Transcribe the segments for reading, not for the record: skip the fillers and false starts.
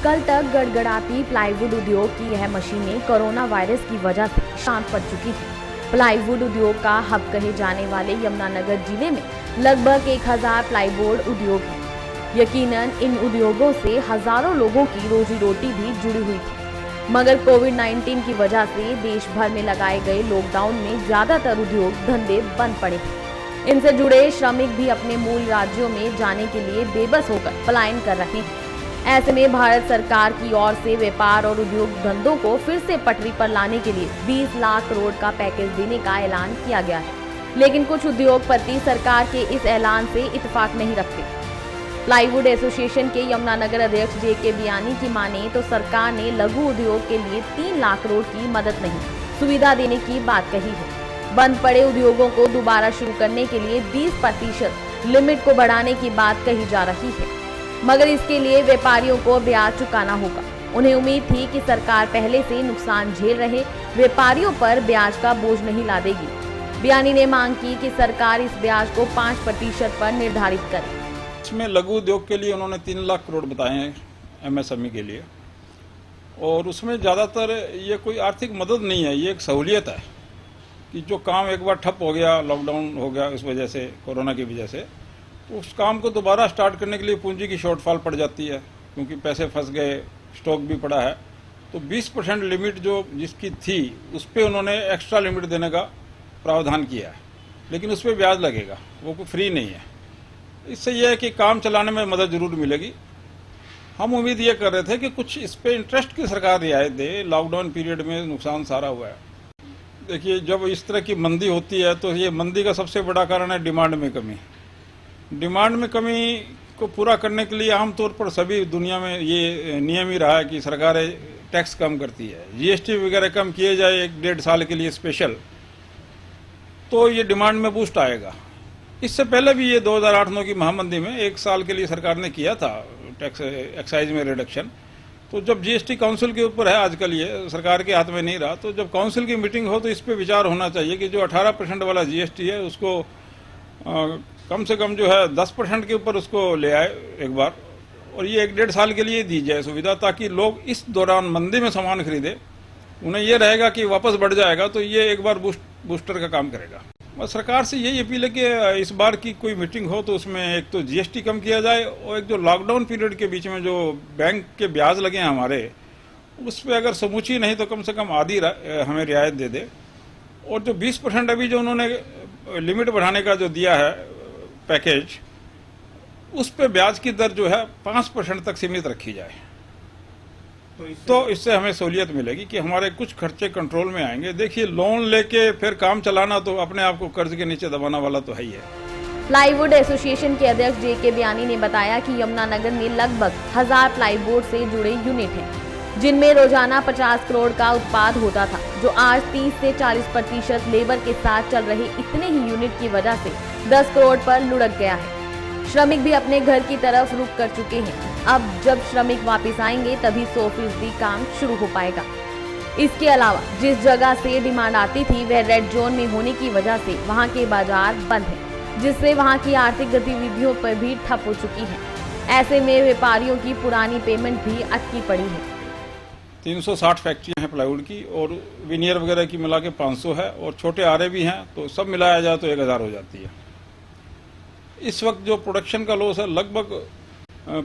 कल तक गड़गड़ाती प्लाईवुड उद्योग की यह मशीनें कोरोना वायरस की वजह से शांत पड़ चुकी थी। प्लाईवुड उद्योग का हब कहे जाने वाले यमुनानगर जिले में लगभग 1000 प्लाईबोर्ड उद्योग हैं। यकीनन इन उद्योगों से हजारों लोगों की रोजी रोटी भी जुड़ी हुई थी, मगर कोविड-19 की वजह से देश भर में लगाए गए लॉकडाउन में ज्यादातर उद्योग धंधे बंद पड़े थे। इनसे जुड़े श्रमिक भी अपने मूल राज्यों में जाने के लिए बेबस होकर पलायन कर रहे हैं। ऐसे में भारत सरकार की ओर से व्यापार और उद्योग धंधों को फिर से पटरी पर लाने के लिए 20 लाख करोड़ का पैकेज देने का ऐलान किया गया है, लेकिन कुछ उद्योगपति सरकार के इस ऐलान से इत्तेफाक नहीं रखते। प्लाईवुड एसोसिएशन के यमुनानगर अध्यक्ष जे.के. बियानी की माने तो सरकार ने लघु उद्योग के लिए 3 लाख करोड़ की मदद नहीं, सुविधा देने की बात कही है। बंद पड़े उद्योगों को दोबारा शुरू करने के लिए 20% लिमिट को बढ़ाने की बात कही जा रही है, मगर इसके लिए व्यापारियों को ब्याज चुकाना होगा। उन्हें उम्मीद थी कि सरकार पहले से नुकसान झेल रहे व्यापारियों पर ब्याज का बोझ नहीं ला देगी। बियानी ने मांग की कि सरकार इस ब्याज को 5% पर निर्धारित करे। इसमें लघु उद्योग के लिए उन्होंने 3 लाख करोड़ बताए हैं एमएसएमई के लिए, और उसमें ज़्यादातर ये कोई आर्थिक मदद नहीं है, ये एक सहूलियत है कि जो काम एक बार ठप हो गया, लॉकडाउन हो गया इस वजह से, कोरोना की वजह से, तो उस काम को दोबारा स्टार्ट करने के लिए पूंजी की शॉर्टफॉल पड़ जाती है, क्योंकि पैसे फंस गए, स्टॉक भी पड़ा है। तो 20% लिमिट जो जिसकी थी उस पर उन्होंने एक्स्ट्रा लिमिट देने का प्रावधान किया है, लेकिन उस पर ब्याज लगेगा, वो कोई फ्री नहीं है। इससे यह है कि काम चलाने में मदद जरूर मिलेगी। हम उम्मीद ये कर रहे थे कि कुछ इस पे इंटरेस्ट की सरकार रियायत दे, लॉकडाउन पीरियड में नुकसान सारा हुआ है। देखिए, जब इस तरह की मंदी होती है तो ये मंदी का सबसे बड़ा कारण है डिमांड में कमी। डिमांड में कमी को पूरा करने के लिए आमतौर पर सभी दुनिया में ये नियम ही रहा है कि सरकारें टैक्स कम करती है, जीएसटी वगैरह कम किए जाए 1-1.5 साल के लिए स्पेशल, तो ये डिमांड में बूस्ट आएगा। इससे पहले भी ये 2008-9 की महामंदी में 1 साल के लिए सरकार ने किया था टैक्स एक्साइज में रिडक्शन। तो जब जीएसटी काउंसिल के ऊपर है आजकल, ये सरकार के हाथ में नहीं रहा, तो जब काउंसिल की मीटिंग हो तो इस पे विचार होना चाहिए कि जो 18% वाला जीएसटी है उसको कम से कम जो है 10% के ऊपर उसको ले आए एक बार, और ये 1-1.5 साल के लिए दी जाए सुविधा, ताकि लोग इस दौरान मंदी में सामान खरीदे, उन्हें ये रहेगा कि वापस बढ़ जाएगा तो ये एक बार बूस्टर का काम करेगा। बस सरकार से यही अपील है कि इस बार की कोई मीटिंग हो तो उसमें एक तो जीएसटी कम किया जाए, और एक जो लॉकडाउन पीरियड के बीच में जो बैंक के ब्याज लगे हैं हमारे, उस पर अगर समूची नहीं तो कम से कम आधी हमें रियायत दे दे। और जो 20% अभी जो उन्होंने लिमिट बढ़ाने का जो दिया है पैकेज, उस पे ब्याज की दर जो है 5% तक सीमित रखी जाए, तो इससे हमें सहूलियत मिलेगी कि हमारे कुछ खर्चे कंट्रोल में आएंगे। देखिए, लोन लेके फिर काम चलाना तो अपने आप को कर्ज के नीचे दबाना वाला तो है ही है। प्लाईवुड एसोसिएशन के अध्यक्ष जे.के. बियानी ने बताया कि यमुनानगर में लगभग 1000 प्लाईबोर्ड से जुड़े यूनिट हैं, जिनमें रोजाना 50 करोड़ का उत्पाद होता था, जो आज 30 से 40% लेबर के साथ चल रहे इतने ही यूनिट की वजह से 10 करोड़ पर लुढ़क गया है। श्रमिक भी अपने घर की तरफ रुख कर चुके हैं। अब जब श्रमिक वापस आएंगे तभी 100% काम शुरू हो पाएगा। इसके अलावा जिस जगह से डिमांड आती थी वह रेड जोन में होने की वजह से वहां के बाजार बंद हैं, जिससे वहां की आर्थिक गतिविधियों पर भी ठप हो चुकी है। ऐसे में व्यापारियों की पुरानी पेमेंट भी अटकी पड़ी है। 360 फैक्ट्रियां हैं प्लाईवुड की, और विनियर वगैरह की मिला के 500 है, और छोटे आरे भी हैं, तो सब मिलाया जाए तो 1000 हो जाती है। इस वक्त जो प्रोडक्शन का लॉस है, लगभग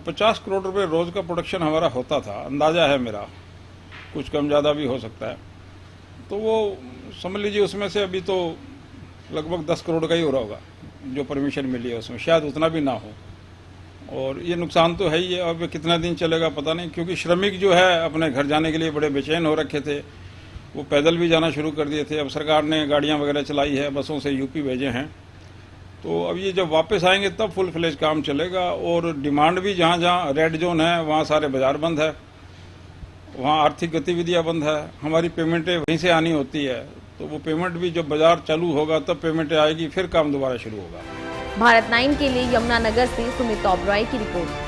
50 करोड़ रुपए रोज का प्रोडक्शन हमारा होता था, अंदाजा है मेरा, कुछ कम ज़्यादा भी हो सकता है। तो वो समझ लीजिए उसमें से अभी तो लगभग 10 करोड़ का ही हो रहा होगा जो परमिशन मिली है, उसमें शायद उतना भी ना हो। और ये नुकसान तो है ही है। अब कितना दिन चलेगा पता नहीं, क्योंकि श्रमिक जो है अपने घर जाने के लिए बड़े बेचैन हो रखे थे, वो पैदल भी जाना शुरू कर दिए थे। अब सरकार ने गाड़ियाँ वगैरह चलाई है, बसों से यूपी भेजे हैं, तो अब ये जब वापस आएंगे तब फुल फ्लेज काम चलेगा। और डिमांड भी जहाँ जहाँ रेड जोन है वहाँ सारे बाजार बंद है, वहाँ आर्थिक गतिविधियाँ बंद है, हमारी पेमेंटें वहीं से आनी होती है, तो वो पेमेंट भी जब बाजार चालू होगा तब पेमेंटें आएगी, फिर काम दोबारा शुरू होगा। भारत 9 के लिए यमुनानगर से सुमित ओबरॉय की रिपोर्ट।